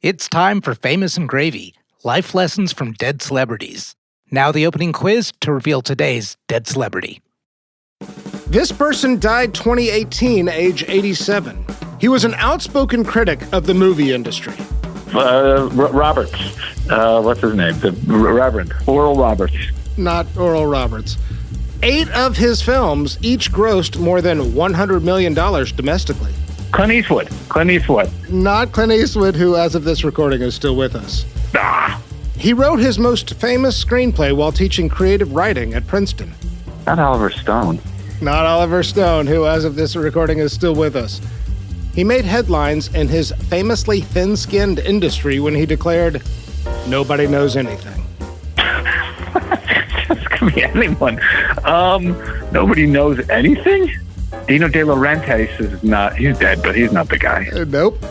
It's time for Famous and Gravy, life lessons from dead celebrities. Now the opening quiz to reveal today's dead celebrity. This person died 2018, age 87. He was an outspoken critic of the movie industry. Roberts. What's his name? The Reverend. Oral Roberts. Not Oral Roberts. 8 of his films each grossed more than $100 million domestically. Clint Eastwood. Not Clint Eastwood, who, as of this recording, is still with us. Ah, He wrote his most famous screenplay while teaching creative writing at Princeton. not Oliver Stone. Not Oliver Stone, who, as of this recording, is still with us. He made headlines in his famously thin-skinned industry when he declared, "Nobody knows anything." This could be anyone. Nobody knows anything? Dino De Laurentiis is not, he's dead, but he's not the guy. Nope.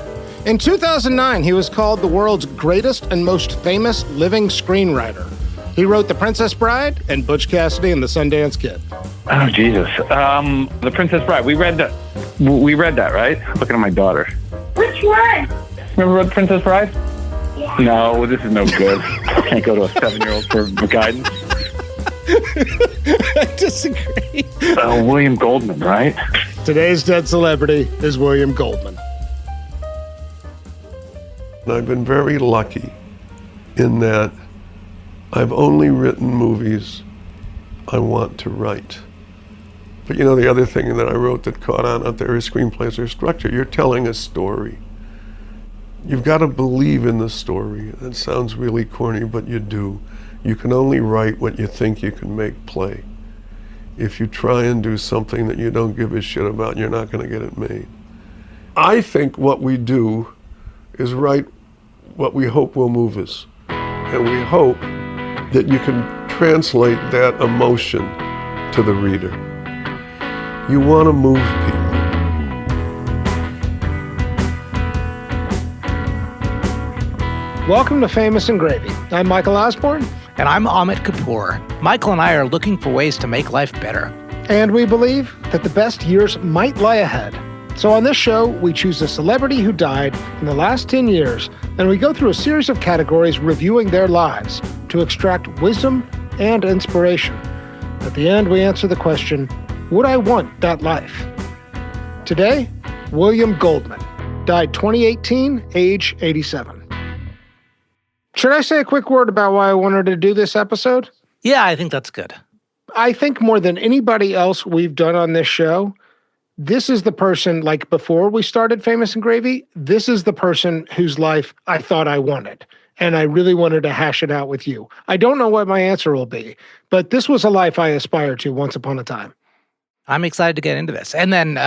In 2009, he was called the world's greatest and most famous living screenwriter. He wrote The Princess Bride and Butch Cassidy and the Sundance Kid. Oh, Jesus. The Princess Bride. We read that, right? Looking at my daughter. Which one? Remember The Princess Bride? Yeah. No, this is no good. I can't go to a 7-year-old for guidance. I disagree. William Goldman, right? Today's dead celebrity is William Goldman. I've been very lucky in that I've only written movies I want to write. But the other thing that I wrote that caught on out there is screenplays are structure. You're telling a story. You've got to believe in the story. That sounds really corny, but you do. You can only write what you think you can make play. If you try and do something that you don't give a shit about, you're not going to get it made. I think what we do is write what we hope will move us. And we hope that you can translate that emotion to the reader. You want to move people. Welcome to Famous and Gravy. I'm Michael Osborne. And I'm Amit Kapoor. Michael and I are looking for ways to make life better. And we believe that the best years might lie ahead. So on this show, we choose a celebrity who died in the last 10 years, and we go through a series of categories reviewing their lives to extract wisdom and inspiration. At the end, we answer the question, would I want that life? Today, William Goldman, died 2018, age 87. Should I say a quick word about why I wanted to do this episode? Yeah, I think that's good. I think more than anybody else we've done on this show, this is the person, like before we started Famous and Gravy, this is the person whose life I thought I wanted. And I really wanted to hash it out with you. I don't know what my answer will be, but this was a life I aspired to once upon a time. I'm excited to get into this. And then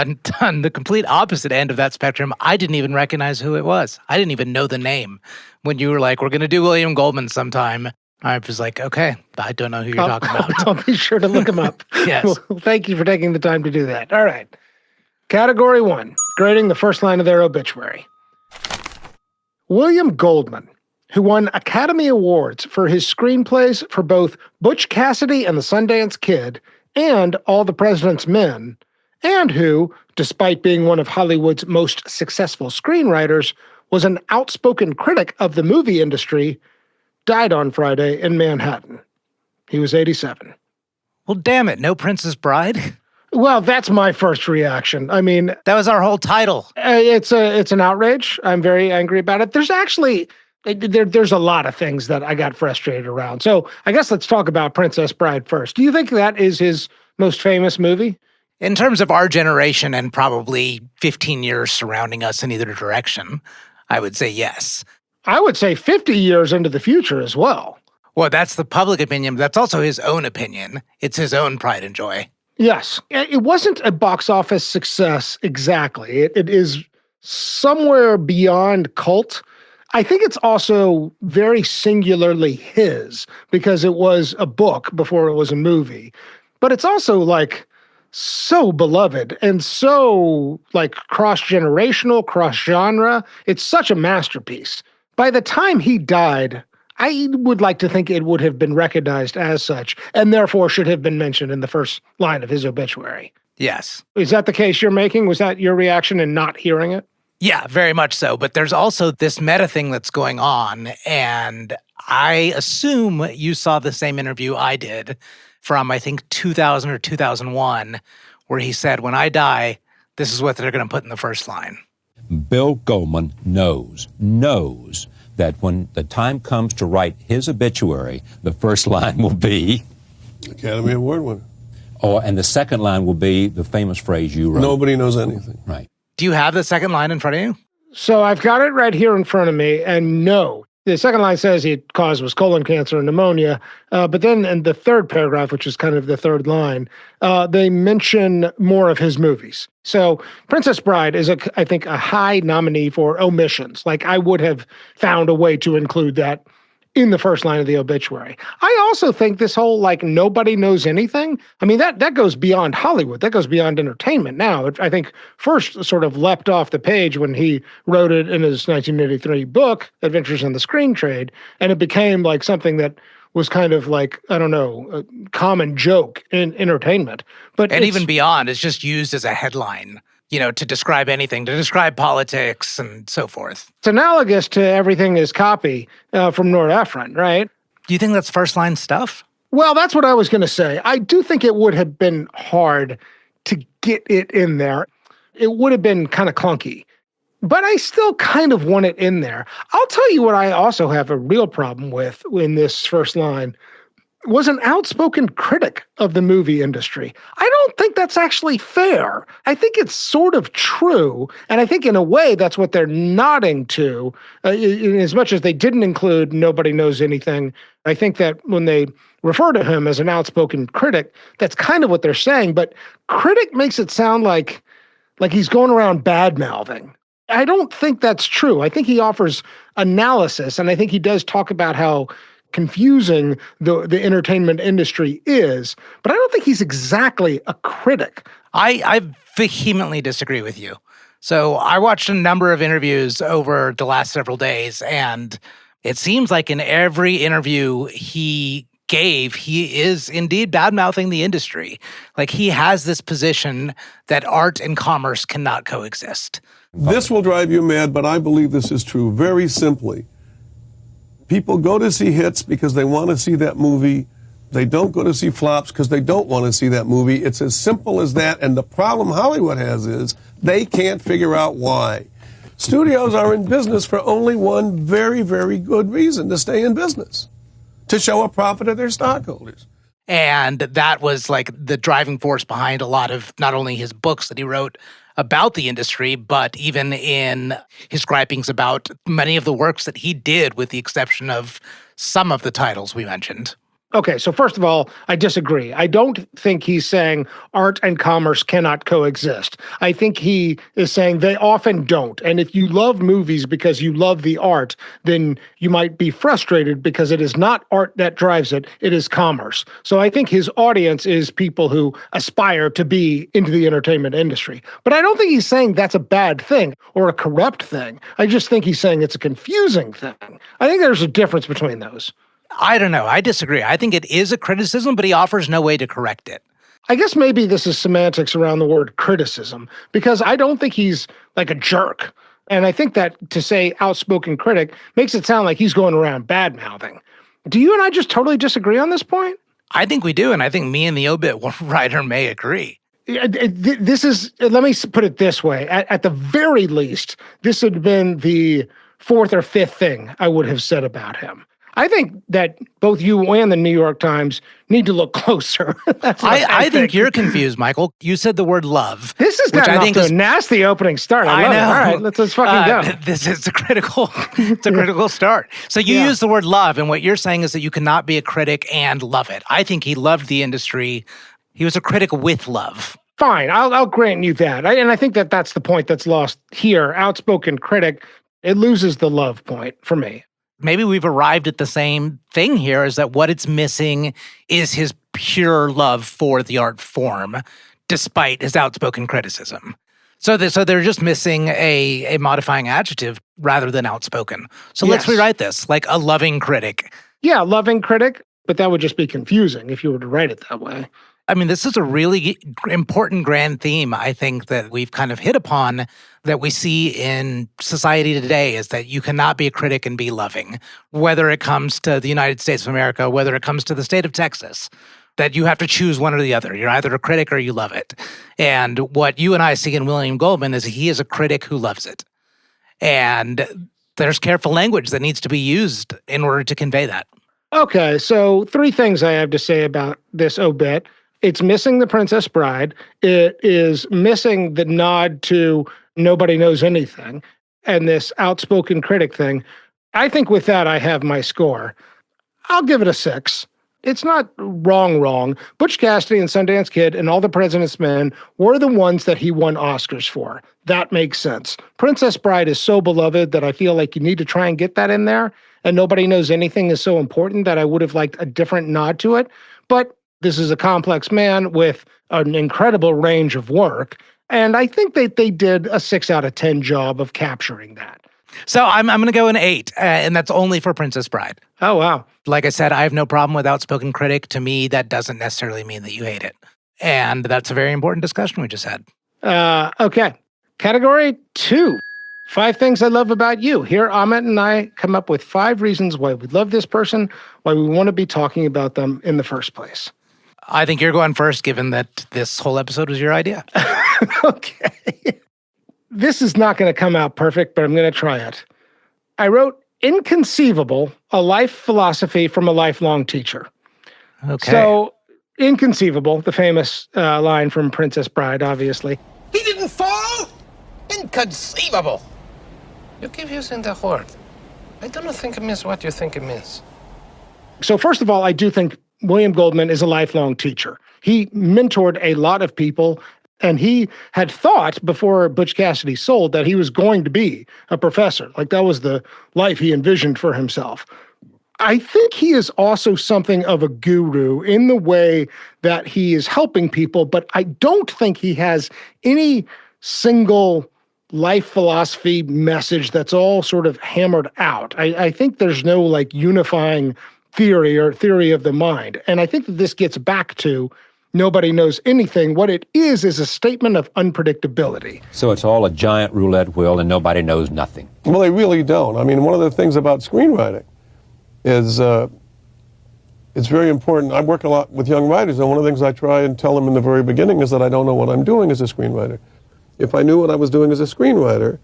on the complete opposite end of that spectrum, I didn't even recognize who it was. I didn't even know the name. When you were like, we're going to do William Goldman sometime, I was like, okay, I don't know who you're talking about. I'll be sure to look him up. Yes. Well, thank you for taking the time to do that. All right. Category 1, grading the first line of their obituary. William Goldman, who won Academy Awards for his screenplays for both Butch Cassidy and the Sundance Kid and All the President's Men, and who, despite being one of Hollywood's most successful screenwriters, was an outspoken critic of the movie industry, died on Friday in Manhattan. He was 87. Well, damn it, no Princess Bride? Well, that's my first reaction. I mean, That was our whole title. it's an outrage. I'm very angry about it. There's actually, there's a lot of things that I got frustrated around. So I guess let's talk about Princess Bride first. Do you think that is his most famous movie? In terms of our generation and probably 15 years surrounding us in either direction, I would say yes. I would say 50 years into the future as well. Well, that's the public opinion, but that's also his own opinion. It's his own pride and joy. Yes. It wasn't a box office success exactly. It is somewhere beyond cult. I think it's also very singularly his because it was a book before it was a movie. But it's also like so beloved and so like cross-generational, cross-genre. It's such a masterpiece. By the time he died, I would like to think it would have been recognized as such and therefore should have been mentioned in the first line of his obituary. Yes. Is that the case you're making? Was that your reaction in not hearing it? Yeah, very much so. But there's also this meta thing that's going on. And I assume you saw the same interview I did from, I think, 2000 or 2001, where he said, when I die, this is what they're going to put in the first line. Bill Goldman knows that when the time comes to write his obituary, the first line will be... Academy Award winner. Oh, and the second line will be the famous phrase you wrote. Nobody knows anything. Right. Do you have the second line in front of you? So I've got it right here in front of me, and no. The second line says the cause was colon cancer and pneumonia. But then in the third paragraph, which is kind of the third line, they mention more of his movies. So Princess Bride is, I think, a high nominee for omissions. Like, I would have found a way to include that in the first line of the obituary. I also think this whole, like, nobody knows anything, I mean, that goes beyond Hollywood. That goes beyond entertainment now. I think first sort of leapt off the page when he wrote it in his 1983 book, Adventures in the Screen Trade, and it became like something that was kind of like, I don't know, a common joke in entertainment. And even beyond, it's just used as a headline, to describe anything, to describe politics and so forth. It's analogous to Everything is Copy from Nora Ephron, right? Do you think that's first line stuff? Well, that's what I was going to say. I do think it would have been hard to get it in there. It would have been kind of clunky. But I still kind of want it in there. I'll tell you what I also have a real problem with in this first line was an outspoken critic of the movie industry. I don't think that's actually fair. I think it's sort of true, and I think in a way that's what they're nodding to, in as much as they didn't include Nobody Knows Anything. I think that when they refer to him as an outspoken critic, that's kind of what they're saying, but critic makes it sound like he's going around bad-mouthing. I don't think that's true. I think he offers analysis, and I think he does talk about how confusing the entertainment industry is, but I don't think he's exactly a critic. I vehemently disagree with you. So I watched a number of interviews over the last several days, and it seems like in every interview he gave, he is indeed bad-mouthing the industry. Like, he has this position that art and commerce cannot coexist. This will drive you mad, but I believe this is true. Very simply, people go to see hits because they want to see that movie. They don't go to see flops because they don't want to see that movie. It's as simple as that. And the problem Hollywood has is they can't figure out why. Studios are in business for only one very, very good reason: to stay in business, to show a profit to their stockholders. And that was like the driving force behind a lot of not only his books that he wrote about the industry, but even in his gripings about many of the works that he did, with the exception of some of the titles we mentioned. Okay, so first of all, I disagree. I don't think he's saying art and commerce cannot coexist. I think he is saying they often don't. And if you love movies because you love the art, then you might be frustrated because it is not art that drives it, it is commerce. So I think his audience is people who aspire to be into the entertainment industry. But I don't think he's saying that's a bad thing or a corrupt thing. I just think he's saying it's a confusing thing. I think there's a difference between those. I don't know. I disagree. I think it is a criticism, but he offers no way to correct it. I guess maybe this is semantics around the word criticism, because I don't think he's like a jerk. And I think that to say outspoken critic makes it sound like he's going around bad-mouthing. Do you and I just totally disagree on this point? I think we do, and I think me and the obit writer may agree. This is, let me put it this way. At the very least, this would have been the fourth or fifth thing I would have said about him. I think that both you and the New York Times need to look closer. I think you're confused, Michael. You said the word love. This is gotten off to a nasty opening start. I love it. All right, let's fucking go. This is a critical start. So you use the word love, and what you're saying is that you cannot be a critic and love it. I think he loved the industry. He was a critic with love. Fine, I'll grant you that. And I think that that's the point that's lost here. Outspoken critic, it loses the love point for me. Maybe we've arrived at the same thing here, is that what it's missing is his pure love for the art form, despite his outspoken criticism. So they're just missing a modifying adjective rather than outspoken. So let's rewrite this, like a loving critic. Yeah, loving critic, but that would just be confusing if you were to write it that way. I mean, this is a really important grand theme, I think, that we've kind of hit upon that we see in society today is that you cannot be a critic and be loving, whether it comes to the United States of America, whether it comes to the state of Texas, that you have to choose one or the other. You're either a critic or you love it. And what you and I see in William Goldman is he is a critic who loves it. And there's careful language that needs to be used in order to convey that. Okay, so 3 things I have to say about this obit. It's missing the Princess Bride. It is missing the nod to nobody knows anything and this outspoken critic thing. I think with that, I have my score. I'll give it a 6. It's not wrong. Butch Cassidy and Sundance Kid and All the President's Men were the ones that he won Oscars for. That makes sense. Princess Bride is so beloved that I feel like you need to try and get that in there. And Nobody Knows Anything is so important that I would have liked a different nod to it. But this is a complex man with an incredible range of work. And I think that they did a 6 out of 10 job of capturing that. So I'm going to go an 8, and that's only for Princess Bride. Oh, wow. Like I said, I have no problem with outspoken critic. To me, that doesn't necessarily mean that you hate it. And that's a very important discussion we just had. Okay. Category 2. 5 things I love about you. Here, Amit and I come up with 5 reasons why we love this person, why we want to be talking about them in the first place. I think you're going first, given that this whole episode was your idea. Okay. This is not going to come out perfect, but I'm going to try it. I wrote Inconceivable, a life philosophy from a lifelong teacher. Okay. So, Inconceivable, the famous line from Princess Bride, obviously. He didn't fall? Inconceivable. You keep using the word. I do not think it means what you think it means. So first of all, I do think William Goldman is a lifelong teacher. He mentored a lot of people, and he had thought before Butch Cassidy sold that he was going to be a professor. Like that was the life he envisioned for himself. I think he is also something of a guru in the way that he is helping people, but I don't think he has any single life philosophy message that's all sort of hammered out. I think there's no like unifying theory or theory of the mind. And I think that this gets back to Nobody Knows Anything. What it is a statement of unpredictability. So it's all a giant roulette wheel and nobody knows nothing. Well, they really don't. I mean, one of the things about screenwriting is it's very important. I work a lot with young writers, and one of the things I try and tell them in the very beginning is that I don't know what I'm doing as a screenwriter. If I knew what I was doing as a screenwriter,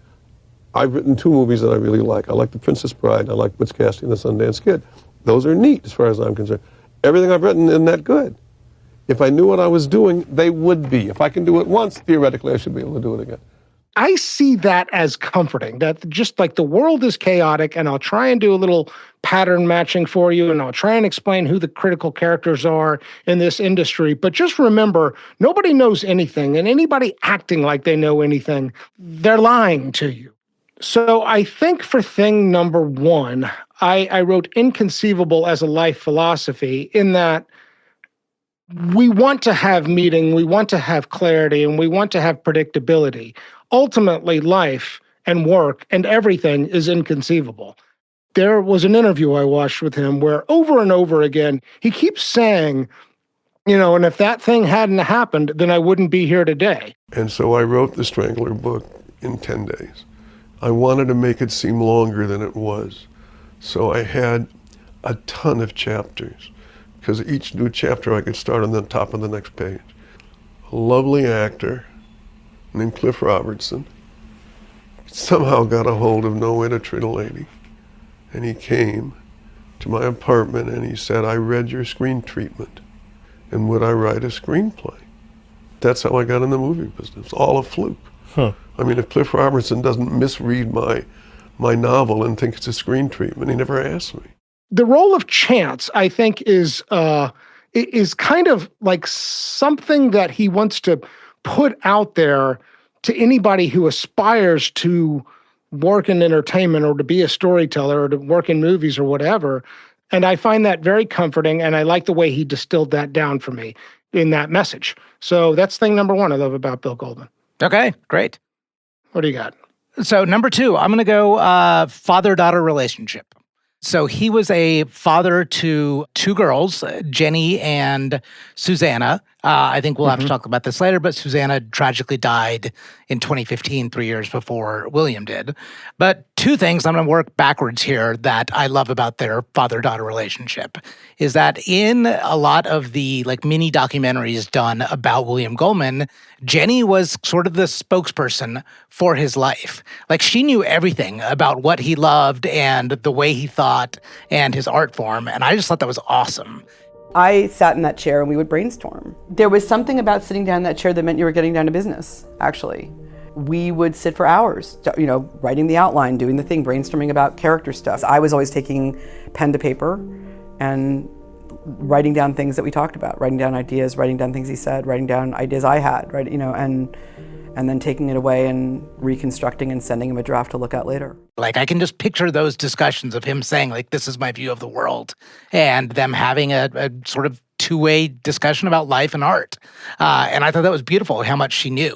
I've written 2 movies that I really like. I like The Princess Bride, I like Butch Cassidy and The Sundance Kid. Those are neat as far as I'm concerned. Everything I've written isn't that good. If I knew what I was doing, they would be. If I can do it once, theoretically, I should be able to do it again. I see that as comforting, that just like the world is chaotic, and I'll try and do a little pattern matching for you, and I'll try and explain who the critical characters are in this industry. But just remember, nobody knows anything, and anybody acting like they know anything, they're lying to you. So I think for thing number 1, I wrote Inconceivable as a life philosophy, in that we want to have meaning, we want to have clarity, and we want to have predictability. Ultimately, life and work and everything is inconceivable. There was an interview I watched with him where over and over again, he keeps saying, and if that thing hadn't happened, then I wouldn't be here today. And so I wrote the Strangler book in 10 days. I wanted to make it seem longer than it was. So I had a ton of chapters, because each new chapter I could start on the top of the next page. A lovely actor named Cliff Robertson somehow got a hold of No Way to Treat a Lady. And he came to my apartment and he said, I read your screen treatment, and would I write a screenplay? That's how I got in the movie business, all a fluke. Huh. I mean, if Cliff Robertson doesn't misread my novel and think it's a screen treatment, he never asked me. The role of chance, I think, is kind of like something that he wants to put out there to anybody who aspires to work in entertainment or to be a storyteller or to work in movies or whatever. And I find that very comforting, and I like the way he distilled that down for me in that message. So that's thing number 1 I love about Bill Goldman. Okay, great. What do you got? So number 2, I'm going to go father-daughter relationship. So he was a father to 2 girls, Jenny and Susanna, I think we'll have to talk about this later, but Susanna tragically died in 2015, 3 years before William did. But two things I'm going to work backwards here that I love about their father-daughter relationship is that in a lot of the mini documentaries done about William Goldman, Jenny was sort of the spokesperson for his life. She knew everything about what he loved and the way he thought and his art form, and I just thought that was awesome. I sat in that chair and we would brainstorm. There was something about sitting down in that chair that meant you were getting down to business, actually. We would sit for hours, writing the outline, doing the thing, brainstorming about character stuff. I was always taking pen to paper and writing down things that we talked about, writing down ideas, writing down things he said, writing down ideas I had, right? And then taking it away and reconstructing and sending him a draft to look at later. I can just picture those discussions of him saying, this is my view of the world, and them having a sort of two-way discussion about life and art. And I thought that was beautiful, how much she knew.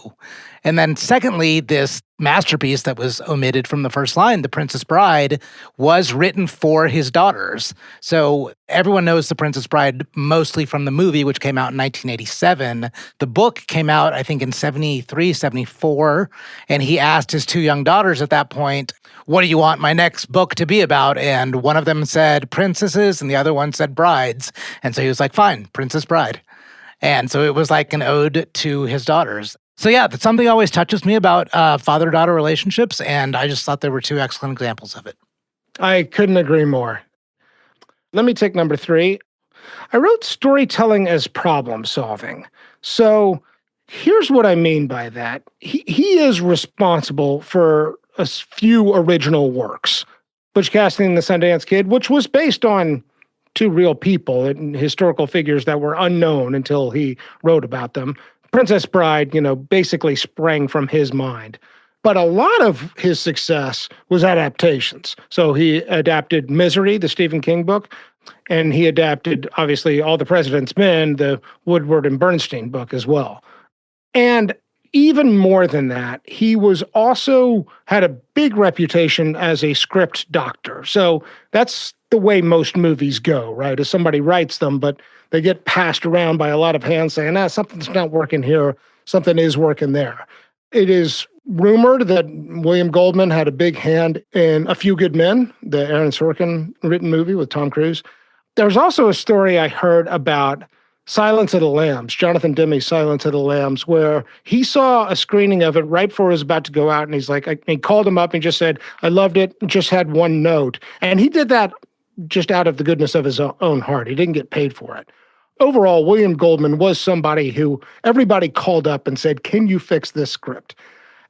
And then secondly, this masterpiece that was omitted from the first line, The Princess Bride, was written for his daughters. So everyone knows The Princess Bride mostly from the movie, which came out in 1987. The book came out, I think, in 73, 74. And he asked his two young daughters at that point, what do you want my next book to be about? And one of them said princesses and the other one said brides. And so he was like, fine, Princess Bride. And so it was like an ode to his daughters. So yeah, that's something that always touches me about father-daughter relationships, and I just thought there were two excellent examples of it. I couldn't agree more. Let me take number 3. I wrote storytelling as problem solving. So here's what I mean by that. He is responsible for a few original works. Butch, Cassidy and the Sundance Kid, which was based on two real people and historical figures that were unknown until he wrote about them. Princess Bride, basically sprang from his mind. But a lot of his success was adaptations. So he adapted Misery, the Stephen King book, and he adapted, obviously, All the President's Men, the Woodward and Bernstein book as well. And even more than that, he was also had a big reputation as a script doctor. So that's the way most movies go, right? As somebody writes them, but they get passed around by a lot of hands saying, something's not working here, something is working there. It is rumored that William Goldman had a big hand in A Few Good Men, the Aaron Sorkin written movie with Tom Cruise. There's also a story I heard about Silence of the Lambs, Jonathan Demme's Silence of the Lambs, where he saw a screening of it right before it was about to go out, and he's like, he called him up and just said, I loved it, just had one note. And he did that just out of the goodness of his own heart. He didn't get paid for it. Overall, William Goldman was somebody who everybody called up and said, can you fix this script?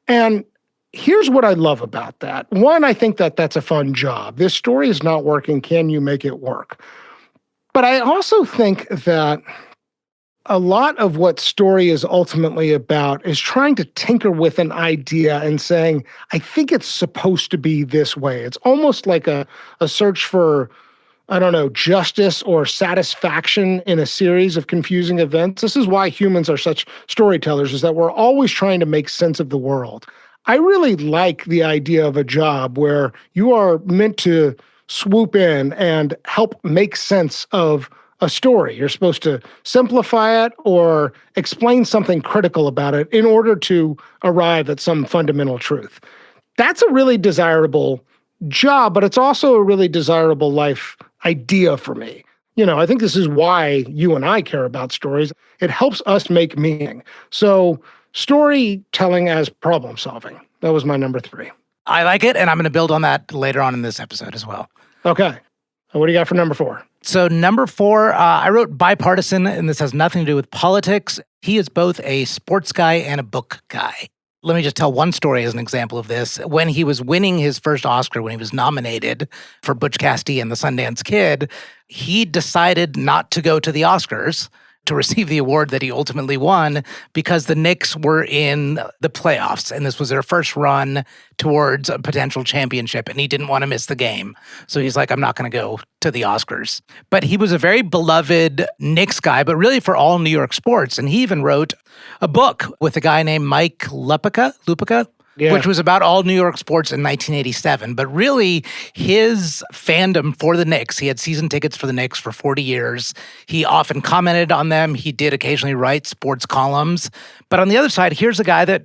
And here's what I love about that. One, I think that that's a fun job. This story is not working. Can you make it work? But I also think that a lot of what story is ultimately about is trying to tinker with an idea and saying, I think it's supposed to be this way. It's almost like a search for, justice or satisfaction in a series of confusing events. This is why humans are such storytellers, is that we're always trying to make sense of the world. I really like the idea of a job where you are meant to swoop in and help make sense of a story. You're supposed to simplify it or explain something critical about it in order to arrive at some fundamental truth. That's a really desirable job, but it's also a really desirable life idea for me. I think this is why you and I care about stories. It helps us make meaning. So storytelling as problem solving. That was my number 3. I like it, and I'm going to build on that later on in this episode as well. Okay. What do you got for number 4? So number 4, I wrote bipartisan, and this has nothing to do with politics. He is both a sports guy and a book guy. Let me just tell one story as an example of this. When he was winning his first Oscar, when he was nominated for Butch, Cassidy and the Sundance Kid, he decided not to go to the Oscars to receive the award that he ultimately won because the Knicks were in the playoffs, and this was their first run towards a potential championship, and he didn't want to miss the game. So he's like, I'm not going to go to the Oscars. But he was a very beloved Knicks guy, but really for all New York sports, and he even wrote a book with a guy named Mike Lupica, Yeah. which was about all New York sports in 1987. But really, his fandom for the Knicks, he had season tickets for the Knicks for 40 years. He often commented on them. He did occasionally write sports columns. But on the other side, here's a guy that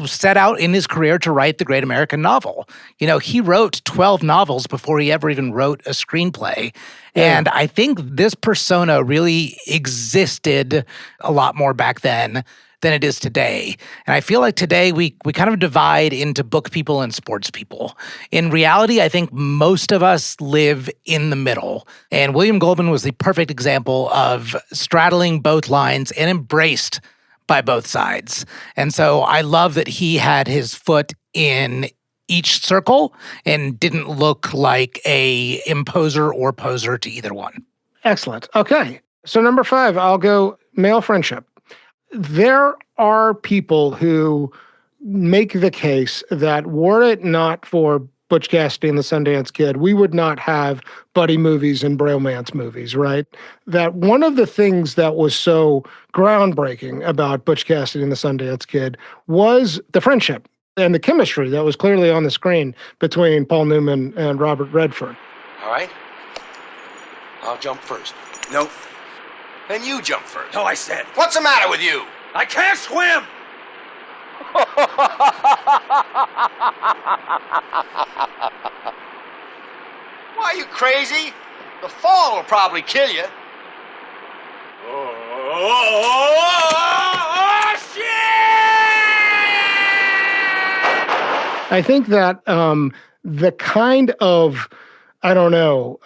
set out in his career to write the great American novel. You know, he wrote 12 novels before he ever even wrote a screenplay. And I think this persona really existed a lot more back then than it is today. And I feel like today we kind of divide into book people and sports people. In reality, I think most of us live in the middle. And William Goldman was the perfect example of straddling both lines and embraced by both sides. And so I love that he had his foot in each circle and didn't look like a imposer or poser to either one. Excellent. Okay. So number 5, I'll go male friendship. There are people who make the case that were it not for Butch Cassidy and the Sundance Kid, we would not have buddy movies and bromance movies, right? That one of the things that was so groundbreaking about Butch Cassidy and the Sundance Kid was the friendship and the chemistry that was clearly on the screen between Paul Newman and Robert Redford. All right. I'll jump first. Nope. Then you jump first. No, I said. What's the matter with you? I can't swim! Why, are you crazy? The fall will probably kill you. Oh, shit! I think that the kind of, I don't know,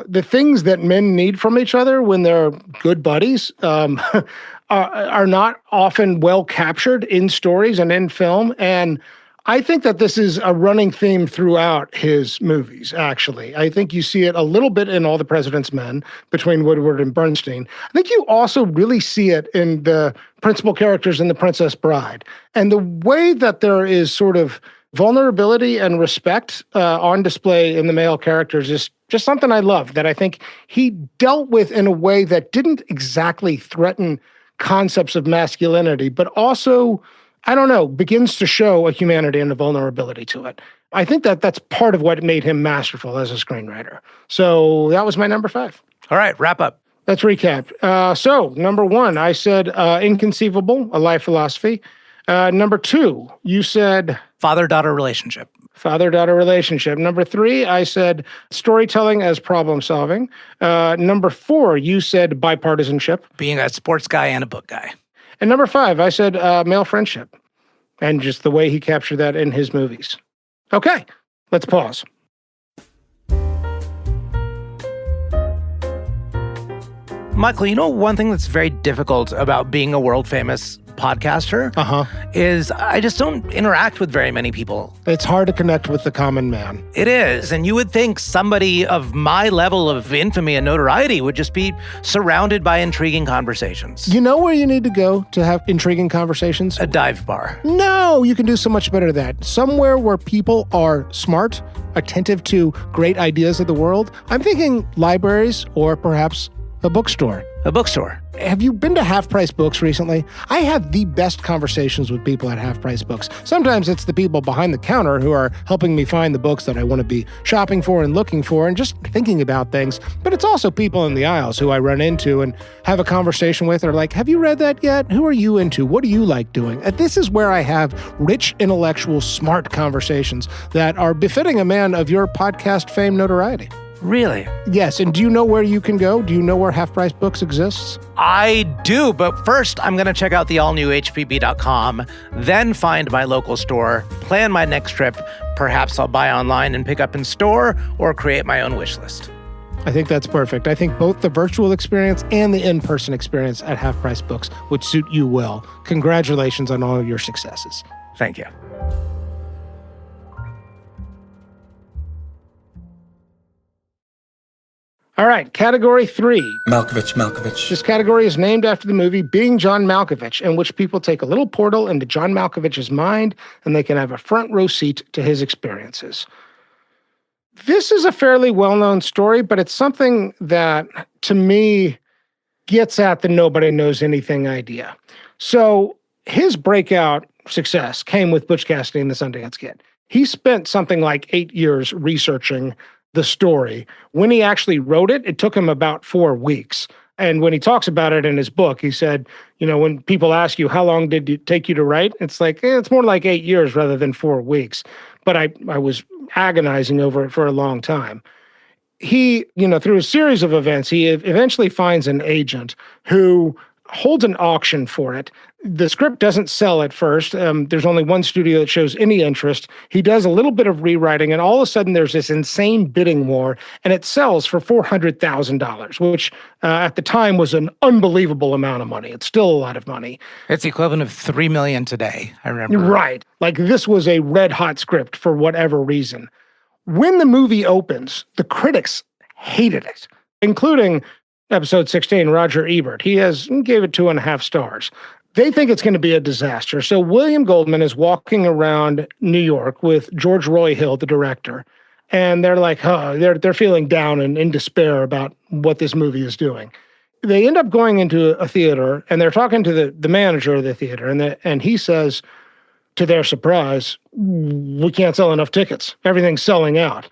the things that men need from each other when they're good buddies are not often well captured in stories and in film. And I think that this is a running theme throughout his movies, actually. I think you see it a little bit in All the President's Men between Woodward and Bernstein. I think you also really see it in the principal characters in The Princess Bride. And the way that there is sort of vulnerability and respect on display in the male characters is just something I love, that I think he dealt with in a way that didn't exactly threaten concepts of masculinity, but also, I don't know, begins to show a humanity and a vulnerability to it. I think that that's part of what made him masterful as a screenwriter. So that was my number 5. All right, wrap up. Let's recap. So number 1, I said Inconceivable, A Life Philosophy. Number 2, you said Father-daughter relationship. Father-daughter relationship. Number 3, I said storytelling as problem solving. Number 4, you said bipartisanship. Being a sports guy and a book guy. And number 5, I said male friendship, and just the way he captured that in his movies. Okay, let's pause. Michael, you know one thing that's very difficult about being a world-famous podcaster is I just don't interact with very many people. It's hard to connect with the common man. It is. And you would think somebody of my level of infamy and notoriety would just be surrounded by intriguing conversations. You know where you need to go to have intriguing conversations? A dive bar. No, you can do so much better than that. Somewhere where people are smart, attentive to great ideas of the world. I'm thinking libraries or perhaps a bookstore. A bookstore. Have you been to Half Price Books recently? I have the best conversations with people at Half Price Books. Sometimes it's the people behind the counter who are helping me find the books that I want to be shopping for and looking for and just thinking about things. But it's also people in the aisles who I run into and have a conversation with or like, have you read that yet? Who are you into? What do you like doing? And this is where I have rich, intellectual, smart conversations that are befitting a man of your podcast fame notoriety. Really? Yes, and do you know where you can go? Do you know where Half Price Books exists? I do, but first I'm going to check out the all-new hpb.com, then find my local store, plan my next trip. Perhaps I'll buy online and pick up in store or create my own wish list. I think that's perfect. I think both the virtual experience and the in-person experience at Half Price Books would suit you well. Congratulations on all of your successes. Thank you. All right, category 3. Malkovich. This category is named after the movie Being John Malkovich, in which people take a little portal into John Malkovich's mind and they can have a front row seat to his experiences. This is a fairly well-known story, but it's something that, to me, gets at the nobody knows anything idea. So his breakout success came with Butch Cassidy and the Sundance Kid. He spent something like 8 years researching the story. When he actually wrote it, it took him about 4 weeks. And when he talks about it in his book, he said, when people ask you, how long did it take you to write? It's like, it's more like 8 years rather than 4 weeks. But I was agonizing over it for a long time. He, through a series of events, he eventually finds an agent who holds an auction for it. The script doesn't sell at first. There's only one studio that shows any interest. He does a little bit of rewriting, and all of a sudden there's this insane bidding war, and it sells for $400,000, which at the time was an unbelievable amount of money. It's still a lot of money. It's the equivalent of $3 million today, I remember. Right. Like, this was a red-hot script for whatever reason. When the movie opens, the critics hated it, including episode 16, Roger Ebert. He gave it 2.5 stars. They think it's going to be a disaster. So William Goldman is walking around New York with George Roy Hill, the director, and they're like, they're feeling down and in despair about what this movie is doing. They end up going into a theater, and they're talking to the manager of the theater, and he says, to their surprise, we can't sell enough tickets. Everything's selling out.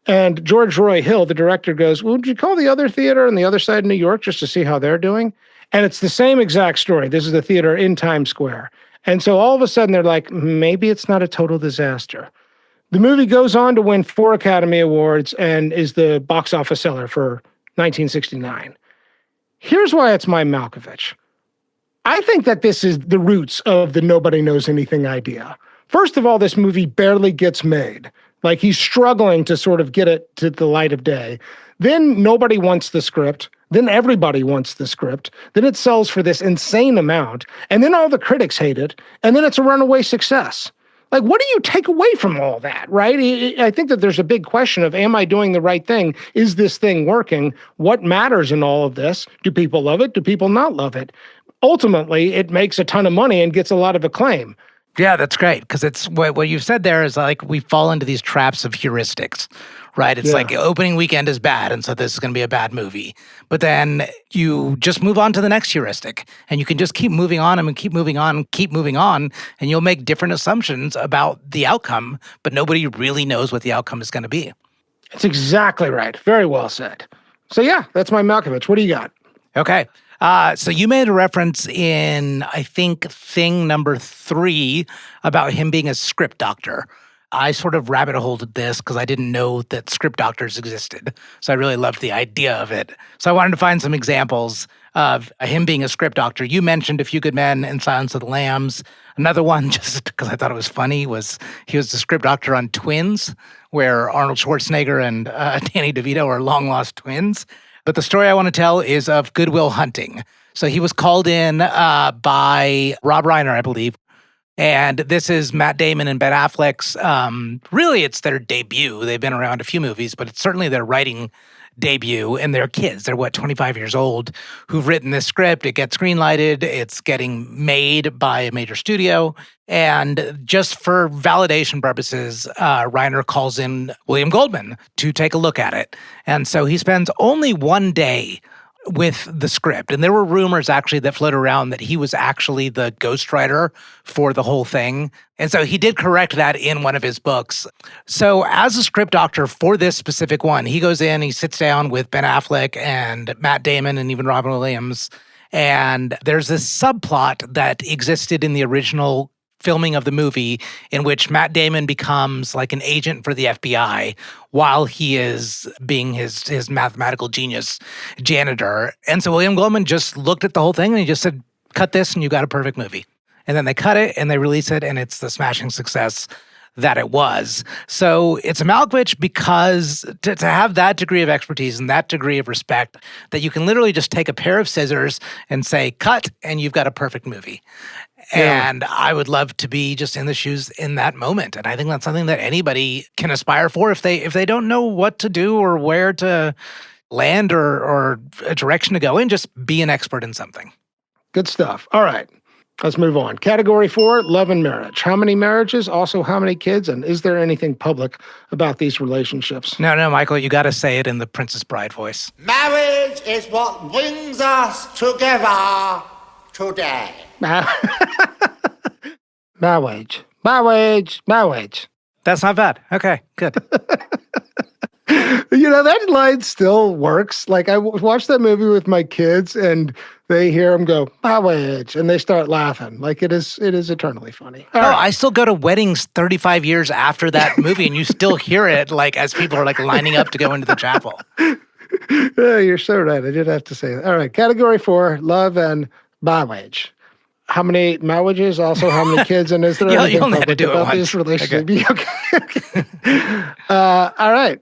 And George Roy Hill, the director, goes, well, would you call the other theater on the other side of New York just to see how they're doing? And it's the same exact story. This is the theater in Times Square. And so all of a sudden they're like, maybe it's not a total disaster. The movie goes on to win 4 Academy Awards and is the box office seller for 1969. Here's why it's my Malkovich. I think that this is the roots of the nobody knows anything idea. First of all, this movie barely gets made. Like, he's struggling to sort of get it to the light of day. Then nobody wants the script. Then everybody wants the script. Then it sells for this insane amount. And then all the critics hate it. And then it's a runaway success. Like, what do you take away from all that, right? I think that there's a big question of, am I doing the right thing? Is this thing working? What matters in all of this? Do people love it? Do people not love it? Ultimately, it makes a ton of money and gets a lot of acclaim. Yeah, that's great, because it's what you've said there is like we fall into these traps of heuristics, right? It's like opening weekend is bad, and so this is going to be a bad movie. But then you just move on to the next heuristic, and you can just keep moving on and keep moving on and keep moving on, and you'll make different assumptions about the outcome, but nobody really knows what the outcome is going to be. That's exactly right. Very well said. So yeah, that's my Malkovich. What do you got? Okay. So you made a reference in, I think, thing number 3 about him being a script doctor. I sort of rabbit-holed this because I didn't know that script doctors existed. So I really loved the idea of it. So I wanted to find some examples of him being a script doctor. You mentioned A Few Good Men and Silence of the Lambs. Another one, just because I thought it was funny, was he was the script doctor on Twins, where Arnold Schwarzenegger and Danny DeVito are long-lost twins. But the story I want to tell is of Good Will Hunting. So he was called in by Rob Reiner, I believe. And this is Matt Damon and Ben Affleck's, really it's their debut. They've been around a few movies, but it's certainly their writing debut. And they're kids. They're, 25 years old, who've written this script. It gets greenlighted. It's getting made by a major studio. And just for validation purposes, Reiner calls in William Goldman to take a look at it. And so he spends only one day with the script. And there were rumors actually that floated around that he was actually the ghostwriter for the whole thing. And so he did correct that in one of his books. So as a script doctor for this specific one, he goes in, he sits down with Ben Affleck and Matt Damon and even Robin Williams. And there's this subplot that existed in the original filming of the movie in which Matt Damon becomes like an agent for the FBI while he is being his mathematical genius janitor. And so William Goldman just looked at the whole thing and he just said, cut this and you got a perfect movie. And then they cut it and they release it and it's the smashing success that it was. So it's a Malkovich because to have that degree of expertise and that degree of respect that you can literally just take a pair of scissors and say, cut, and you've got a perfect movie. Yeah. And I would love to be just in the shoes in that moment. And I think that's something that anybody can aspire for if they don't know what to do or where to land or a direction to go in, just be an expert in something. Good stuff. All right. Let's move on. Category 4, love and marriage. How many marriages? Also, how many kids? And is there anything public about these relationships? No, Michael, you got to say it in the Princess Bride voice. Marriage is what brings us together today. My wage. My wage. My wage. That's not bad. Okay, good. That line still works. Like, I watched that movie with my kids, and they hear him go, my wage, and they start laughing. Like, it is eternally funny. All right. I still go to weddings 35 years after that movie, and you still hear it, like, as people are, like, lining up to go into the chapel. Yeah, you're so right. I did have to say that. All right, category 4, love and my wage. How many marriages? Also, how many kids? And is there anything you only had to public do it about once. these relationships? Okay. All right.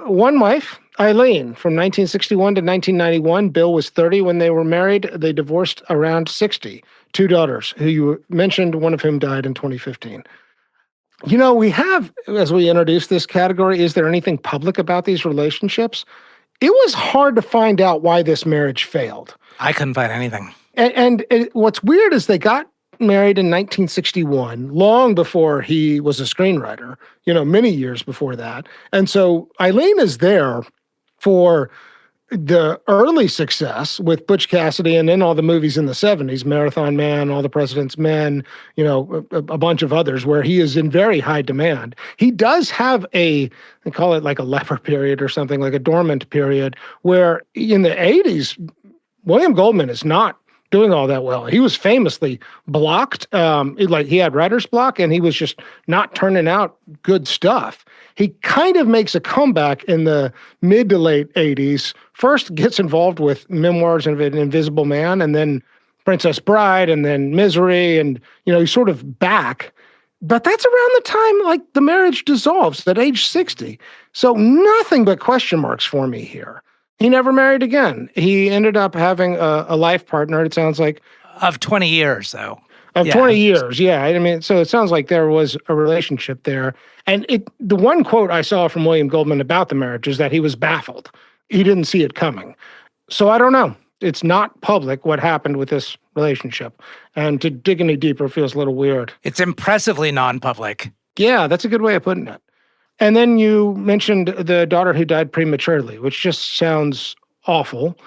One wife, Eileen, from 1961 to 1991. Bill was 30 when they were married. They divorced around 60. 2 daughters, who you mentioned, one of whom died in 2015. We have, as we introduce this category, is there anything public about these relationships? It was hard to find out why this marriage failed. I couldn't find anything. And what's weird is they got married in 1961, long before he was a screenwriter, many years before that. And so Eileen is there for the early success with Butch Cassidy and then all the movies in the 70s, Marathon Man, All the President's Men, a bunch of others where he is in very high demand. He does have they call it like a leper period or something, like a dormant period, where in the 80s, William Goldman is not doing all that well. He was famously blocked. He had writer's block, and he was just not turning out good stuff. He kind of makes a comeback in the mid to late 80s. First gets involved with Memoirs of an Invisible Man, and then Princess Bride, and then Misery, and he's sort of back. But that's around the time the marriage dissolves at age 60. So nothing but question marks for me here. He never married again. He ended up having a life partner, it sounds like. Of 20 years, though. Of 20 years, yeah. I mean, so it sounds like there was a relationship there. And the one quote I saw from William Goldman about the marriage is that he was baffled. He didn't see it coming. So I don't know. It's not public what happened with this relationship. And to dig any deeper feels a little weird. It's impressively non-public. Yeah, that's a good way of putting it. And then you mentioned the daughter who died prematurely, which just sounds awful.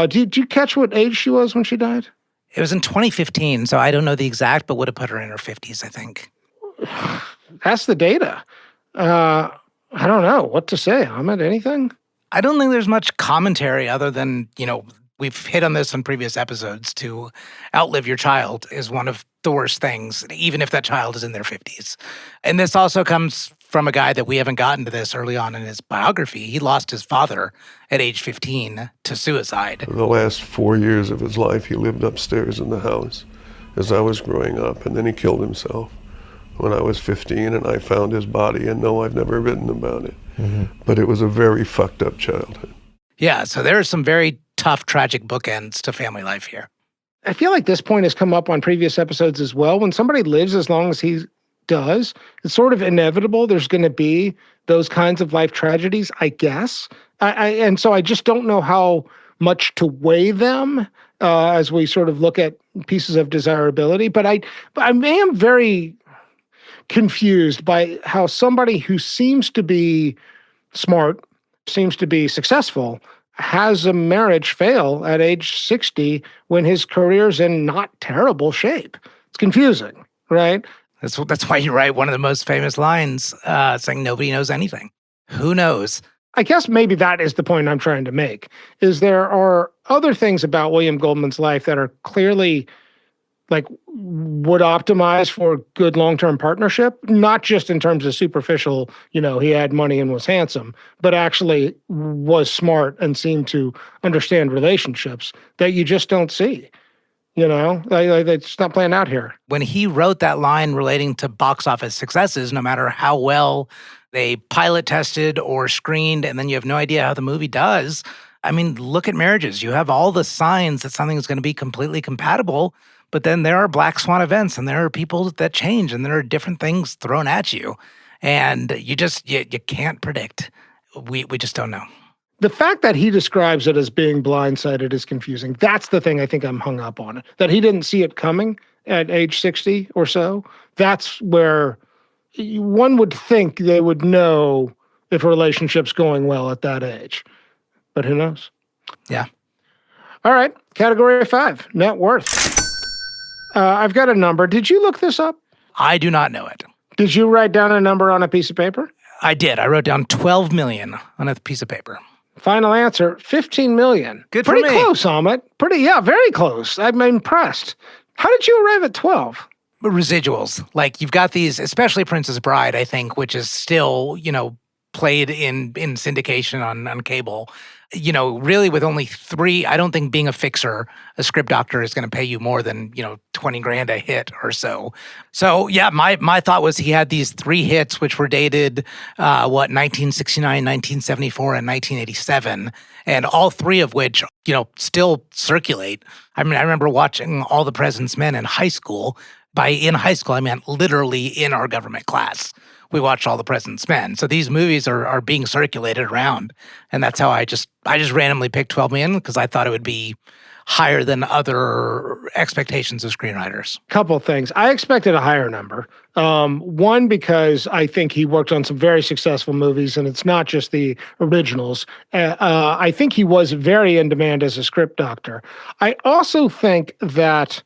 Did you catch what age she was when she died? It was in 2015, so I don't know the exact, but would have put her in her 50s, I think. That's the data. I don't know what to say. Ahmed, anything? I don't think there's much commentary other than, we've hit on this in previous episodes, to outlive your child is one of the worst things, even if that child is in their 50s. And this also comes from a guy that we haven't gotten to this early on in his biography. He lost his father at age 15 to suicide. For the last 4 years of his life, he lived upstairs in the house as I was growing up, and then he killed himself when I was 15, and I found his body, and no, I've never written about it. Mm-hmm. But it was a very fucked up childhood. Yeah, so there are some very tough, tragic bookends to family life here. I feel like this point has come up on previous episodes as well. When somebody lives as long as he does, it's sort of inevitable there's going to be those kinds of life tragedies, I guess. And so I just don't know how much to weigh them as we sort of look at pieces of desirability. But I am very confused by how somebody who seems to be smart, seems to be successful, has a marriage fail at age 60 when his career's in not terrible shape. It's confusing, right? That's why you write one of the most famous lines saying nobody knows anything. Who knows? I guess maybe that is the point I'm trying to make, is there are other things about William Goldman's life that are clearly would optimize for good long-term partnership, not just in terms of superficial, he had money and was handsome, but actually was smart and seemed to understand relationships that you just don't see. It's not playing out here. When he wrote that line relating to box office successes, no matter how well they pilot tested or screened, and then you have no idea how the movie does. I mean, look at marriages. You have all the signs that something is going to be completely compatible, but then there are black swan events, and there are people that change, and there are different things thrown at you. And you can't predict. We just don't know. The fact that he describes it as being blindsided is confusing. That's the thing I think I'm hung up on. That he didn't see it coming at age 60 or so. That's where one would think they would know if a relationship's going well at that age. But who knows? Yeah. All right. Category 5, net worth. I've got a number. Did you look this up? I do not know it. Did you write down a number on a piece of paper? I did. I wrote down 12 million on a piece of paper. Final answer, 15 million. Good for Pretty me. close, Amit. Very close. I'm impressed. How did you arrive at 12? Residuals. Like you've got these, especially Princess Bride, I think, which is still, played in syndication on cable. Really with only 3, I don't think being a fixer, a script doctor is going to pay you more than, 20 grand a hit or so. So yeah, my thought was he had these 3 hits, which were dated, 1969, 1974, and 1987. And all 3 of which, still circulate. I mean, I remember watching All the President's Men in high school. By in high school, I meant literally in our government class. We watched All the President's Men. So these movies are being circulated around. And that's how I just randomly picked 12 million because I thought it would be higher than other expectations of screenwriters. Couple of things. I expected a higher number. One, because I think he worked on some very successful movies, and it's not just the originals. I think he was very in demand as a script doctor. I also think that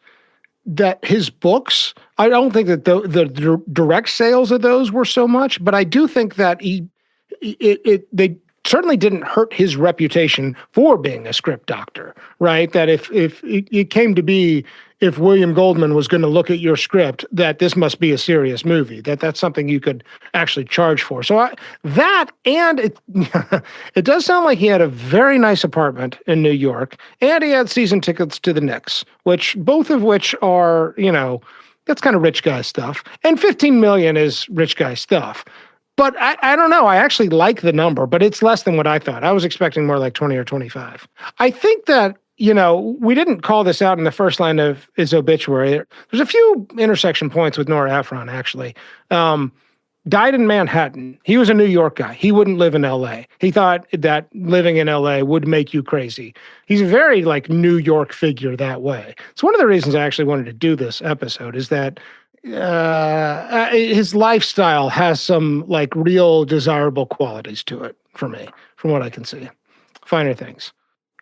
his books, I don't think that the direct sales of those were so much, but I do think that they certainly didn't hurt his reputation for being a script doctor, right? That if it came to be, if William Goldman was going to look at your script, that this must be a serious movie, that's something you could actually charge for. So it does sound like he had a very nice apartment in New York, and he had season tickets to the Knicks, both of which are, that's kind of rich guy stuff. And 15 million is rich guy stuff. But I don't know. I actually like the number, but it's less than what I thought. I was expecting more like 20 or 25. I think that, we didn't call this out in the first line of his obituary. There's a few intersection points with Nora Ephron, actually. Died in Manhattan. He was a New York guy. He wouldn't live in L.A. He thought that living in L.A. would make you crazy. He's a very, New York figure that way. It's one of the reasons I actually wanted to do this episode is that his lifestyle has some real desirable qualities to it for me, from what I can see. Finer things.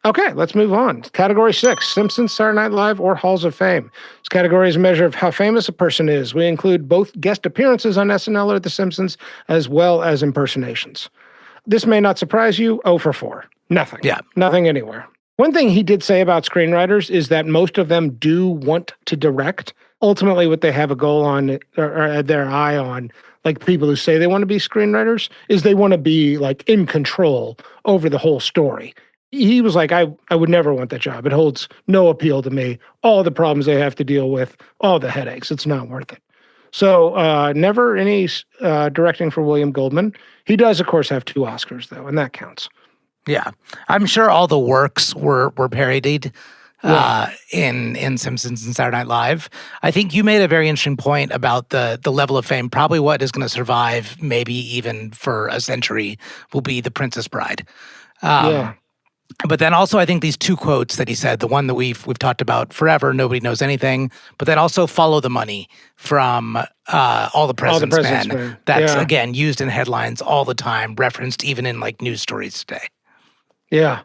Okay, let's move on. Category 6, Simpsons, Saturday Night Live, or Halls of Fame. This category is a measure of how famous a person is. We include both guest appearances on SNL or The Simpsons, as well as impersonations. This may not surprise you, 0 for 4. Nothing. Yeah. Nothing anywhere. One thing he did say about screenwriters is that most of them do want to direct. Ultimately, what they have a goal on or their eye on, people who say they want to be screenwriters, is they want to be in control over the whole story. He was like, I would never want that job. It holds no appeal to me. All the problems they have to deal with, all the headaches. It's not worth it. So never any directing for William Goldman. He does, of course, have 2 Oscars, though, and that counts. Yeah. I'm sure all the works were parodied in Simpsons and Saturday Night Live. I think you made a very interesting point about the level of fame. Probably what is going to survive, maybe even for a century, will be The Princess Bride. But then also, I think these 2 quotes that he said, the one that we've talked about forever, nobody knows anything, but then also follow the money from All the President's Men. That's, again, used in headlines all the time, referenced even in news stories today. Yeah.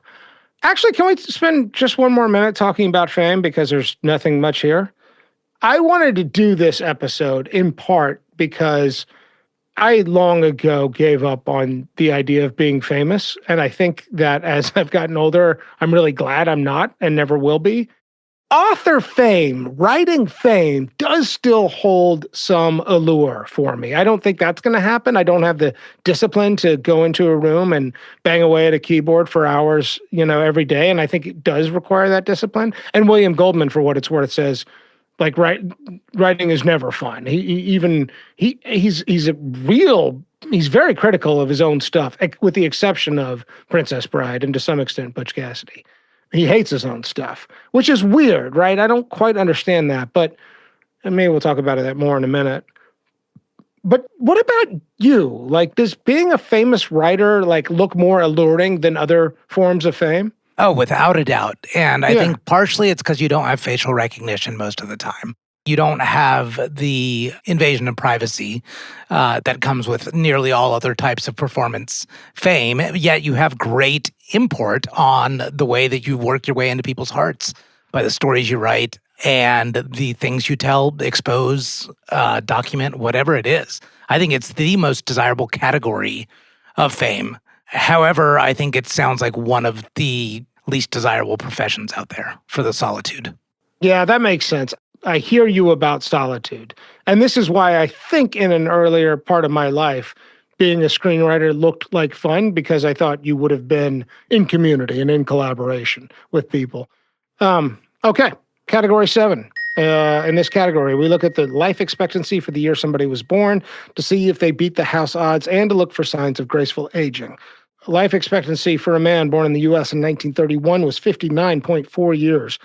Actually, can we spend just one more minute talking about fame because there's nothing much here? I wanted to do this episode in part because I long ago gave up on the idea of being famous. And I think that as I've gotten older, I'm really glad I'm not and never will be. Author fame, writing fame does still hold some allure for me. I don't think that's going to happen. I don't have the discipline to go into a room and bang away at a keyboard for hours, every day. And I think it does require that discipline. And William Goldman, for what it's worth, says, writing is never fun. He's very critical of his own stuff, with the exception of Princess Bride and to some extent Butch Cassidy. He hates his own stuff, which is weird, right? I don't quite understand that, but maybe we'll talk about that more in a minute. But what about you? Does being a famous writer look more alluring than other forms of fame? Oh, without a doubt. And I think partially it's because you don't have facial recognition most of the time. You don't have the invasion of privacy that comes with nearly all other types of performance fame, yet you have great import on the way that you work your way into people's hearts by the stories you write. and the things you tell, expose, document, whatever it is. I think it's the most desirable category of fame. However, I think it sounds like one of the least desirable professions out there for the solitude. Yeah, that makes sense. I hear you about solitude. And this is why I think in an earlier part of my life, being a screenwriter looked like fun, because I thought you would have been in community and in collaboration with people. Okay, category 7. In this category, we look at the life expectancy for the year somebody was born to see if they beat the house odds and to look for signs of graceful aging. Life expectancy for a man born in the U.S. in 1931 was 59.4 years.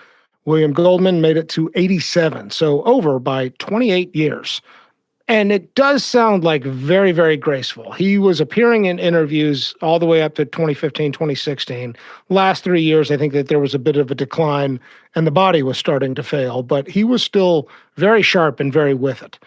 William Goldman made it to 87, so over by 28 years. And it does sound like very, very graceful. He was appearing in interviews all the way up to 2015, 2016. Last 3 years, I think that there was a bit of a decline and the body was starting to fail, but he was still very sharp and very with it.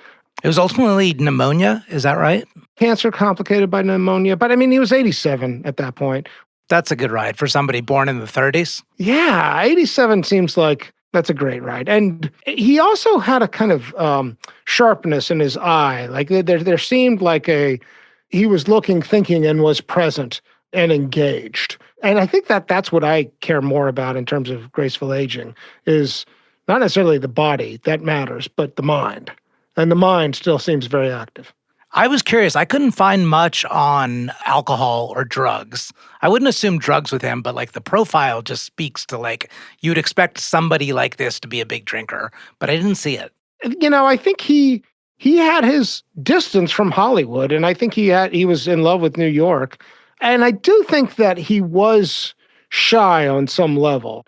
It was ultimately pneumonia, is that right? Cancer complicated by pneumonia, but I mean, he was 87 at that point. That's a good ride for somebody born in the 30s. Yeah, 87 seems like that's a great ride. And he also had a kind of sharpness in his eye. Like there seemed like he was looking, thinking, and was present and engaged. And I think that that's what I care more about in terms of graceful aging, is not necessarily the body, that matters, but the mind. And the mind still seems very active. I was curious. I couldn't find much on alcohol or drugs. I wouldn't assume drugs with him, but like the profile just speaks to like you'd expect somebody like this to be a big drinker, but I didn't see it. You know, I think he had his distance from Hollywood, and I think he was in love with New York. And I do think that he was shy on some level.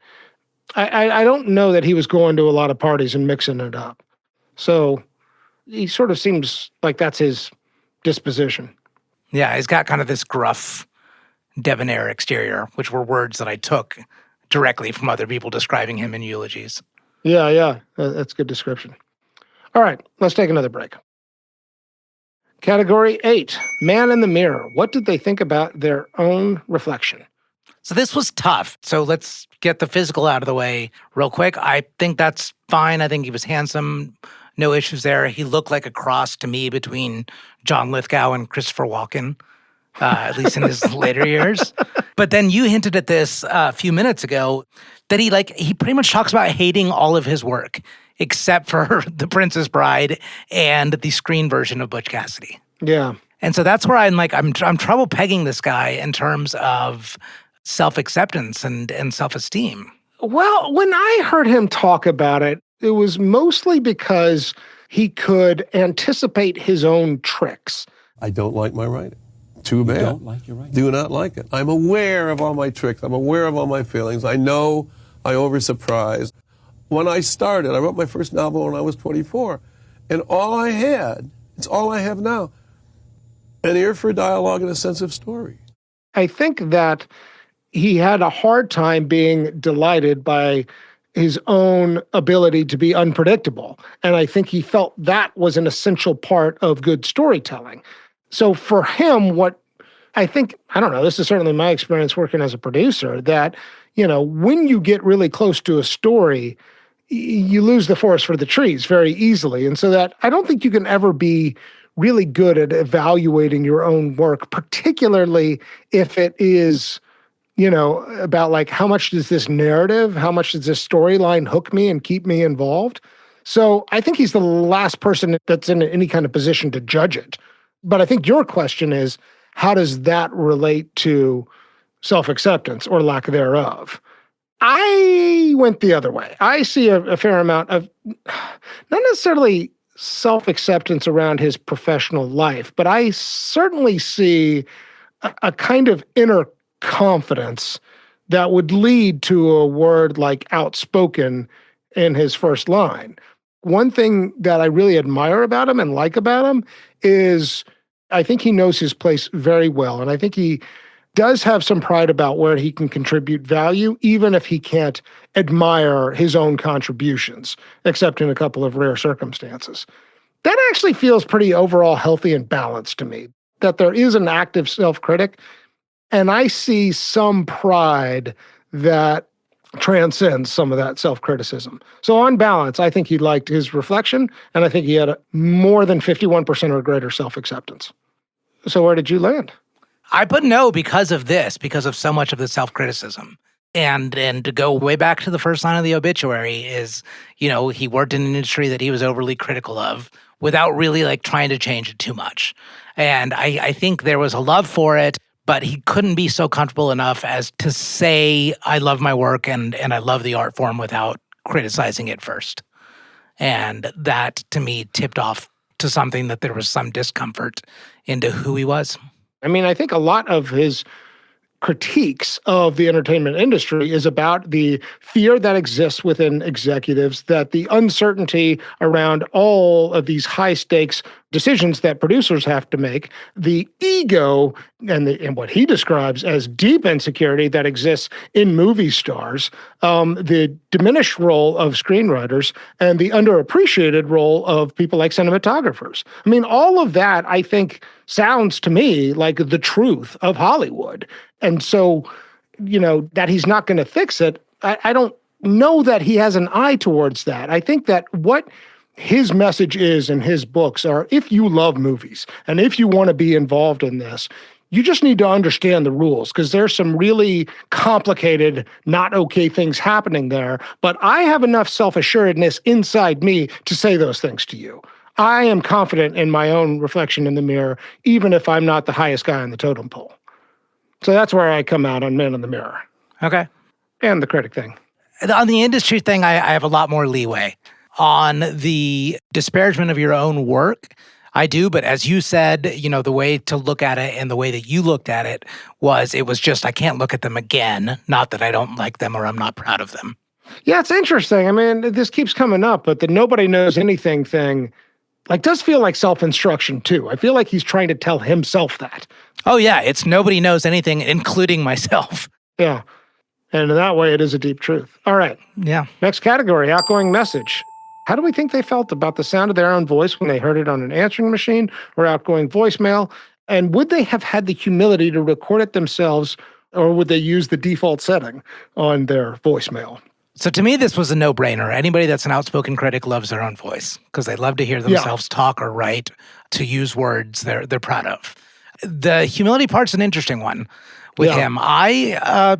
I don't know that he was going to a lot of parties and mixing it up. So he sort of seems like that's his disposition. Yeah, he's got kind of this gruff, debonair exterior, which were words that I took directly from other people describing him in eulogies. Yeah, that's a good description. All right, let's take another break. Category 8, Man in the Mirror. What did they think about their own reflection? So this was tough. So let's get the physical out of the way real quick. I think that's fine. I think he was handsome. No issues there. He looked like a cross to me between John Lithgow and Christopher Walken, at least in his later years. But then you hinted at this a few minutes ago that he pretty much talks about hating all of his work except for The Princess Bride and the screen version of Butch Cassidy. Yeah. And so that's where I'm trouble pegging this guy in terms of self-acceptance and self-esteem. Well, when I heard him talk about it, it was mostly because he could anticipate his own tricks. I don't like my writing. Too bad. You don't like your writing? Do not like it. I'm aware of all my tricks. I'm aware of all my feelings. I know I over-surprise. When I started, I wrote my first novel when I was 24. And all I had, it's all I have now, an ear for dialogue and a sense of story. I think that he had a hard time being delighted by his own ability to be unpredictable. And I think he felt that was an essential part of good storytelling. So for him, I don't know, this is certainly my experience working as a producer, that, you know, when you get really close to a story, you lose the forest for the trees very easily. And so that I don't think you can ever be really good at evaluating your own work, particularly if it is, you know, about like, how much does this narrative, how much does this storyline hook me and keep me involved? So I think he's the last person that's in any kind of position to judge it. But I think your question is, how does that relate to self-acceptance or lack thereof? I went the other way. I see a fair amount of, not necessarily self-acceptance around his professional life, but I certainly see a kind of inner confidence that would lead to a word like outspoken in his first line. One thing that I really admire about him and like about him is I think he knows his place very well. And I think he does have some pride about where he can contribute value, even if he can't admire his own contributions, except in a couple of rare circumstances. That actually feels pretty overall healthy and balanced to me, that there is an active self-critic. And I see some pride that transcends some of that self-criticism. So on balance, I think he liked his reflection, and I think he had a more than 51% or greater self-acceptance. So where did you land? I put no because of this, because of so much of the self-criticism. And to go way back to the first line of the obituary is, he worked in an industry that he was overly critical of without really like trying to change it too much. And I think there was a love for it, but he couldn't be so comfortable enough as to say, I love my work and I love the art form without criticizing it first. And that, to me, tipped off to something that there was some discomfort into who he was. I mean, I think a lot of his critiques of the entertainment industry is about the fear that exists within executives, that the uncertainty around all of these high stakes decisions that producers have to make, the ego and what he describes as deep insecurity that exists in movie stars, the diminished role of screenwriters, and the underappreciated role of people like cinematographers. I mean, all of that, I think, sounds to me like the truth of Hollywood. And so, that he's not going to fix it, I don't know that he has an eye towards that. I think that what his message is in his books are, if you love movies and if you want to be involved in this, you just need to understand the rules, because there's some really complicated, not okay things happening there. But I have enough self-assuredness inside me to say those things to you. I am confident in my own reflection in the mirror, even if I'm not the highest guy on the totem pole. So that's where I come out on Man in the Mirror. Okay. And the critic thing. On the industry thing, I have a lot more leeway. On the disparagement of your own work, I do. But as you said, the way to look at it and the way that you looked at it was just, I can't look at them again. Not that I don't like them or I'm not proud of them. Yeah, it's interesting. I mean, this keeps coming up, but the nobody knows anything thing does feel like self-instruction too. I feel like he's trying to tell himself that. Oh yeah, it's nobody knows anything, including myself. Yeah. And in that way, it is a deep truth. All right. Yeah. Next category, outgoing message. How do we think they felt about the sound of their own voice when they heard it on an answering machine or outgoing voicemail? And would they have had the humility to record it themselves, or would they use the default setting on their voicemail? So to me, this was a no-brainer. Anybody that's an outspoken critic loves their own voice because they love to hear themselves talk or write, to use words they're proud of. The humility part's an interesting one with him. I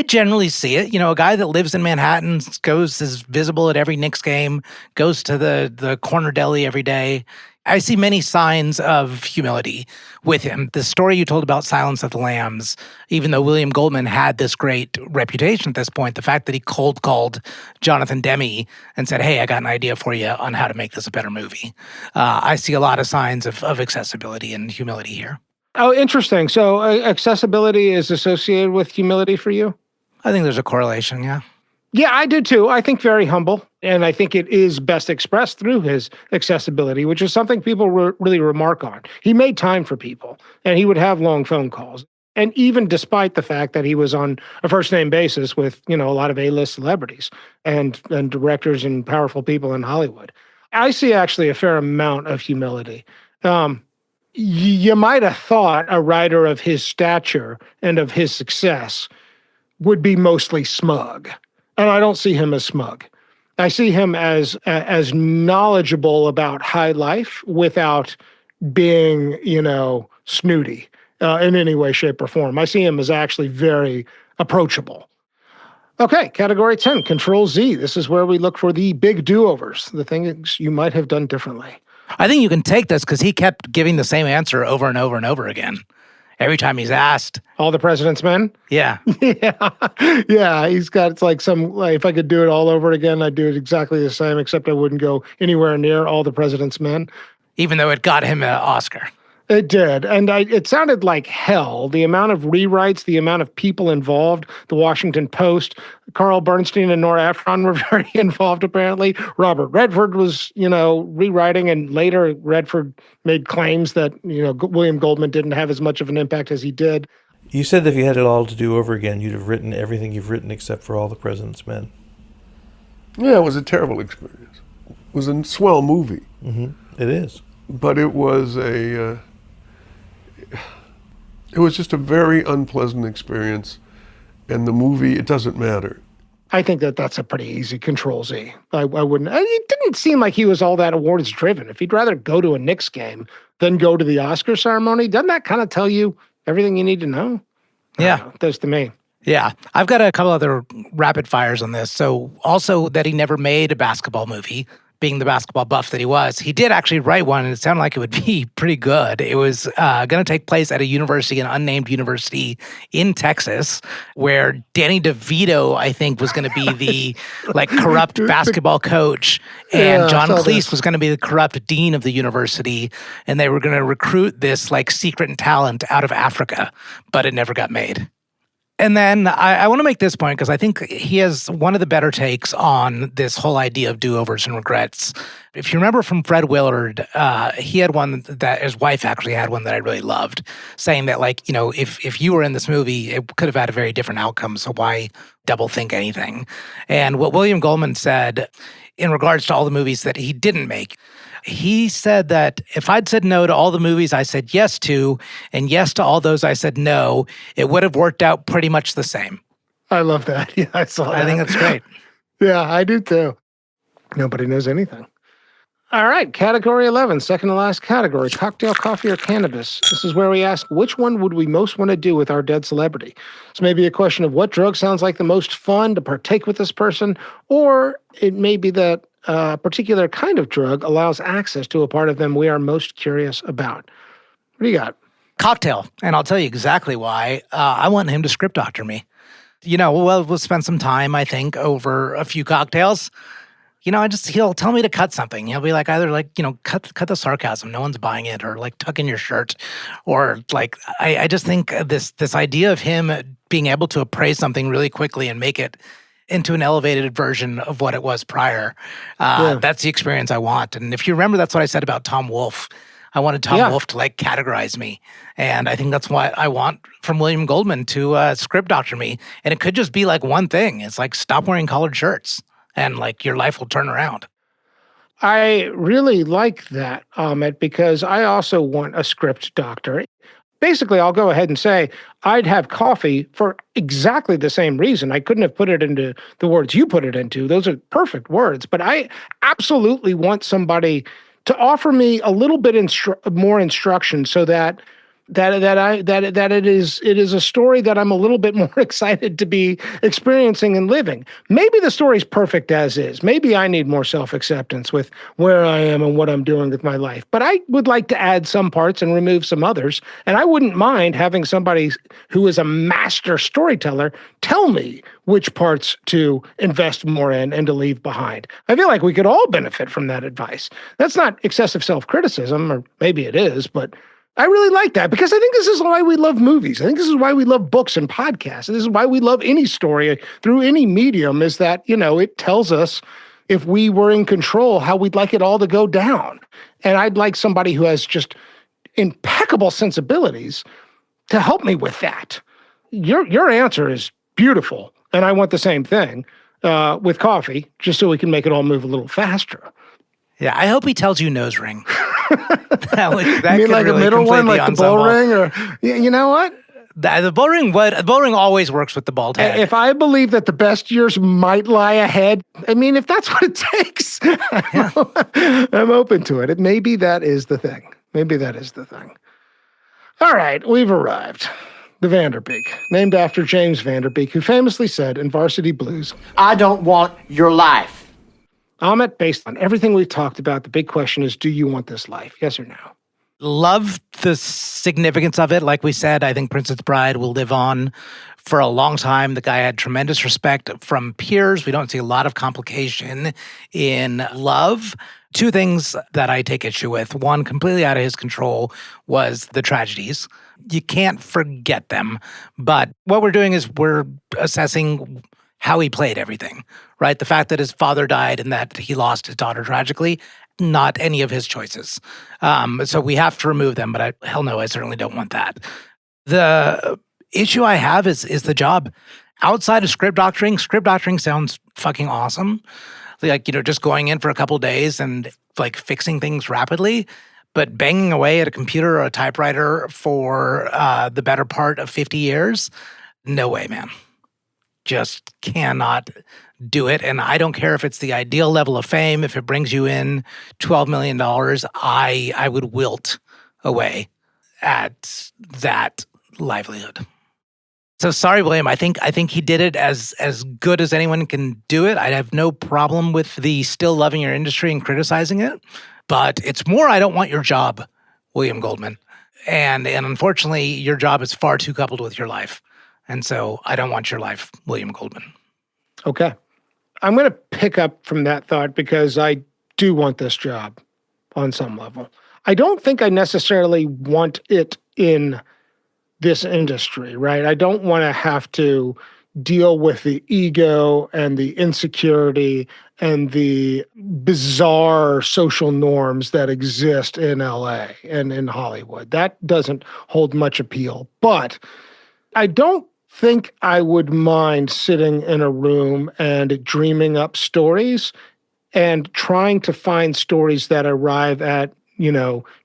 generally see it. A guy that lives in Manhattan, is visible at every Knicks game, goes to the corner deli every day. I see many signs of humility with him. The story you told about Silence of the Lambs, even though William Goldman had this great reputation at this point, the fact that he cold called Jonathan Demme and said, hey, I got an idea for you on how to make this a better movie. I see a lot of signs of accessibility and humility here. Oh, interesting. So accessibility is associated with humility for you? I think there's a correlation, yeah. Yeah, I do too. I think very humble. And I think it is best expressed through his accessibility, which is something people really remark on. He made time for people, and he would have long phone calls. And even despite the fact that he was on a first-name basis with, a lot of A-list celebrities and directors and powerful people in Hollywood, I see actually a fair amount of humility. You might have thought a writer of his stature and of his success would be mostly smug. And I don't see him as smug. I see him as knowledgeable about high life without being, snooty in any way, shape, or form. I see him as actually very approachable. Okay, category 10, Control Z. This is where we look for the big do-overs, the things you might have done differently. I think you can take this because he kept giving the same answer over and over and over again. Every time he's asked. All the President's Men? Yeah. Yeah, he's got, it's like if I could do it all over again, I'd do it exactly the same, except I wouldn't go anywhere near All the President's Men. Even though it got him an Oscar. It did. And it sounded like hell. The amount of rewrites, the amount of people involved, the Washington Post, Carl Bernstein and Nora Ephron were very involved, apparently. Robert Redford was, rewriting, and later Redford made claims that, William Goldman didn't have as much of an impact as he did. You said that if you had it all to do over again, you'd have written everything you've written except for All the President's Men. Yeah, it was a terrible experience. It was a swell movie. Mm-hmm. It is. But it was it was just a very unpleasant experience. And the movie, it doesn't matter. I think that's a pretty easy Control Z. I wouldn't. It didn't seem like he was all that awards driven. If he'd rather go to a Knicks game than go to the Oscar ceremony, doesn't that kind of tell you everything you need to know? Yeah, it does to me. Yeah, I've got a couple other rapid fires on this. So also that he never made a basketball movie, being the basketball buff that he was. He did actually write one, and it sounded like it would be pretty good. It was going to take place at a university, an unnamed university in Texas, where Danny DeVito, I think, was going to be the like corrupt basketball coach, and John Cleese was going to be the corrupt dean of the university, and they were going to recruit this like secret talent out of Africa, but it never got made. And then I want to make this point because I think he has one of the better takes on this whole idea of do-overs and regrets. If you remember from Fred Willard, he had one that his wife actually had one that I really loved, saying that, like, you know, if you were in this movie, it could have had a very different outcome, so why double think anything? And what William Goldman said in regards to all the movies that he didn't make, he said that if I'd said no to all the movies I said yes to, and yes to all those I said no, it would have worked out pretty much the same. I love that. Yeah, I saw that. I think that's great. Yeah, I do too. Nobody knows anything. All right, category 11, second to last category, cocktail, coffee, or cannabis. This is where we ask, which one would we most want to do with our dead celebrity? It's maybe a question of what drug sounds like the most fun to partake with this person, or it may be that a particular kind of drug allows access to a part of them we are most curious about. What do you got? Cocktail, and I'll tell you exactly why. I want him to script doctor me. You know, we'll spend some time, I think, over a few cocktails. You know, he'll tell me to cut something. He'll be like, either like, you know, cut the sarcasm, no one's buying it, or like tuck in your shirt, or like, I just think this idea of him being able to appraise something really quickly and make it into an elevated version of what it was prior. That's the experience I want. And if you remember, that's what I said about Tom Wolfe. I wanted Tom Wolfe to like categorize me. And I think that's what I want from William Goldman to script doctor me. And it could just be like one thing. It's like, stop wearing collared shirts and like your life will turn around. I really like that, Ahmet, because I also want a script doctor. Basically, I'll go ahead and say I'd have coffee for exactly the same reason. I couldn't have put it into the words you put it into. Those are perfect words. But I absolutely want somebody to offer me a little bit more instruction so that it is a story that I'm a little bit more excited to be experiencing and living. Maybe the story's perfect as is. Maybe I need more self-acceptance with where I am and what I'm doing with my life. But I would like to add some parts and remove some others. And I wouldn't mind having somebody who is a master storyteller tell me which parts to invest more in and to leave behind. I feel like we could all benefit from that advice. That's not excessive self-criticism, or maybe it is, but I really like that because I think this is why we love movies. I think this is why we love books and podcasts. This is why we love any story through any medium, is that, you know, it tells us, if we were in control, how we'd like it all to go down. And I'd like somebody who has just impeccable sensibilities to help me with that. Your answer is beautiful, and I want the same thing with coffee, just so we can make it all move a little faster. Yeah, I hope he tells you nose ring. that you mean like really a middle one, like the bull ring? Or you know what? The bull ring always works with the bald head. If I believe that the best years might lie ahead, I mean, if that's what it takes, I'm open to it. Maybe that is the thing. All right, we've arrived. The Vanderbeek, named after James Vanderbeek, who famously said in Varsity Blues, I don't want your life. Ahmet, based on everything we've talked about, the big question is, do you want this life? Yes or no? Love the significance of it. Like we said, I think Princess Bride will live on for a long time. The guy had tremendous respect from peers. We don't see a lot of complication in love. Two things that I take issue with. One, completely out of his control, was the tragedies. You can't forget them. But what we're doing is we're assessing how he played everything, right? The fact that his father died and that he lost his daughter tragically, not any of his choices. So we have to remove them, but hell no, I certainly don't want that. The issue I have is the job. Outside of script doctoring sounds fucking awesome. Like, you know, just going in for a couple days and like fixing things rapidly, but banging away at a computer or a typewriter for the better part of 50 years, no way, man. just cannot do it. And I don't care if it's the ideal level of fame. If it brings you in $12 million, I would wilt away at that livelihood. So sorry, William. I think he did it as good as anyone can do it. I have no problem with the still loving your industry and criticizing it, but it's more I don't want your job, William Goldman. And unfortunately, your job is far too coupled with your life. And so I don't want your life, William Goldman. Okay. I'm going to pick up from that thought because I do want this job on some level. I don't think I necessarily want it in this industry, right? I don't want to have to deal with the ego and the insecurity and the bizarre social norms that exist in LA and in Hollywood. That doesn't hold much appeal. But I don't think I would mind sitting in a room and dreaming up stories and trying to find stories that arrive at,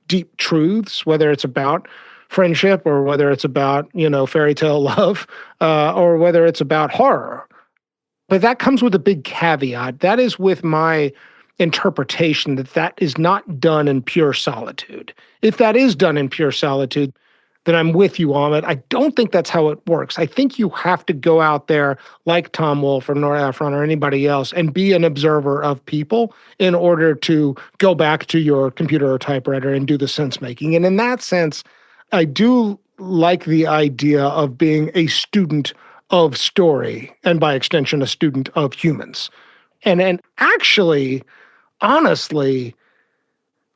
deep truths, whether it's about friendship or whether it's about, fairy tale love, or whether it's about horror. But that comes with a big caveat. That is with my interpretation that is not done in pure solitude. If that is done in pure solitude, then I'm with you on it. I don't think that's how it works. I think you have to go out there like Tom Wolfe or Nora Ephron or anybody else and be an observer of people in order to go back to your computer or typewriter and do the sense making. And in that sense, I do like the idea of being a student of story and by extension, a student of humans. And actually, honestly,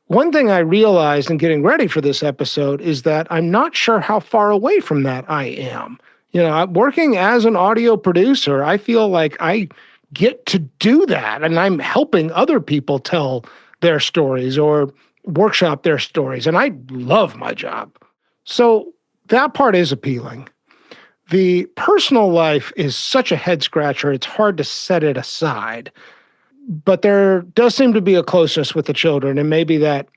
one thing I realized in getting ready for this episode is that I'm not sure how far away from that I am. Working as an audio producer, I feel like I get to do that, and I'm helping other people tell their stories or workshop their stories, and I love my job. So that part is appealing. The personal life is such a head scratcher, it's hard to set it aside. But there does seem to be a closeness with the children, and maybe that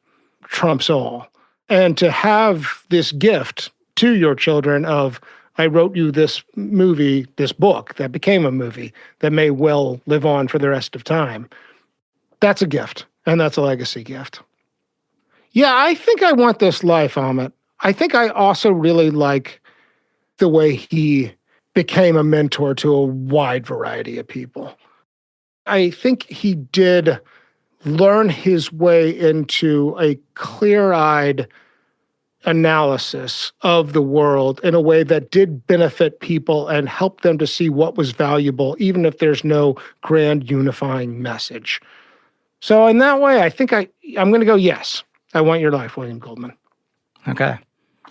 trumps all. And to have this gift to your children of, I wrote you this movie, this book that became a movie that may well live on for the rest of time, that's a gift, and that's a legacy gift. Yeah, I think I want this life, Amit. I think I also really like the way he became a mentor to a wide variety of people. I think he did learn his way into a clear-eyed analysis of the world in a way that did benefit people and help them to see what was valuable, even if there's no grand unifying message. So in that way, I think I'm going to go, yes, I want your life, William Goldman. Okay.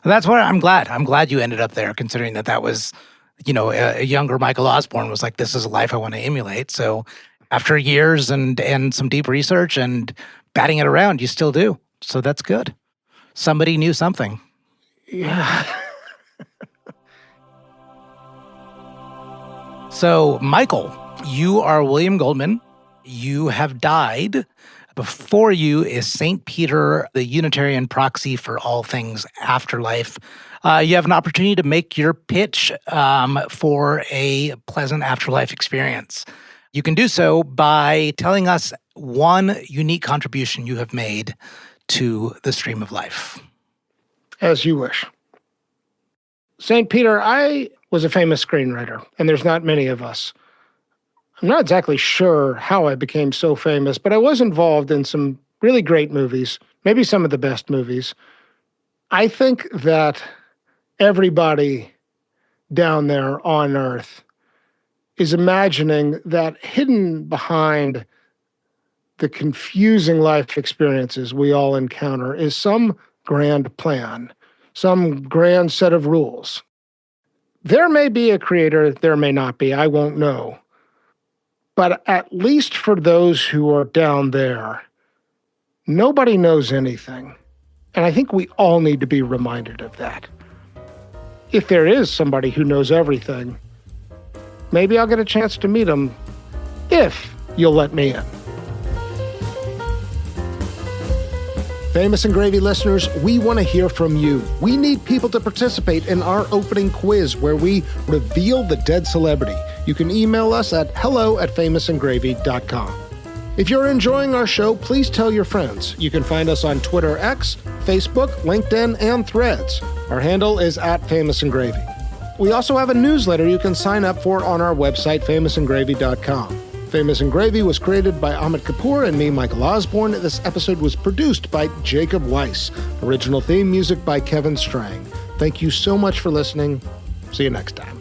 That's what I'm glad. I'm glad you ended up there, considering that was, a younger Michael Osborne was like, this is a life I want to emulate. So after years and some deep research and batting it around, you still do. So that's good. Somebody knew something. Yeah. So, Michael, you are William Goldman. You have died. Before you is St. Peter, the Unitarian proxy for all things afterlife. You have an opportunity to make your pitch for a pleasant afterlife experience. You can do so by telling us one unique contribution you have made to the stream of life. As you wish. St. Peter, I was a famous screenwriter, and there's not many of us. I'm not exactly sure how I became so famous, but I was involved in some really great movies, maybe some of the best movies. I think that everybody down there on Earth is imagining that hidden behind the confusing life experiences we all encounter is some grand plan, some grand set of rules. There may be a creator, there may not be, I won't know. But at least for those who are down there, nobody knows anything. And I think we all need to be reminded of that. If there is somebody who knows everything, maybe I'll get a chance to meet him if you'll let me in. Famous and Gravy listeners, we want to hear from you. We need people to participate in our opening quiz where we reveal the dead celebrity. You can email us at hello@famousandgravy.com. If you're enjoying our show, please tell your friends. You can find us on Twitter X, Facebook, LinkedIn, and Threads. Our handle is @famousandgravy. We also have a newsletter you can sign up for on our website, famousandgravy.com. Famous and Gravy was created by Amit Kapoor and me, Michael Osborne. This episode was produced by Jacob Weiss. Original theme music by Kevin Strang. Thank you so much for listening. See you next time.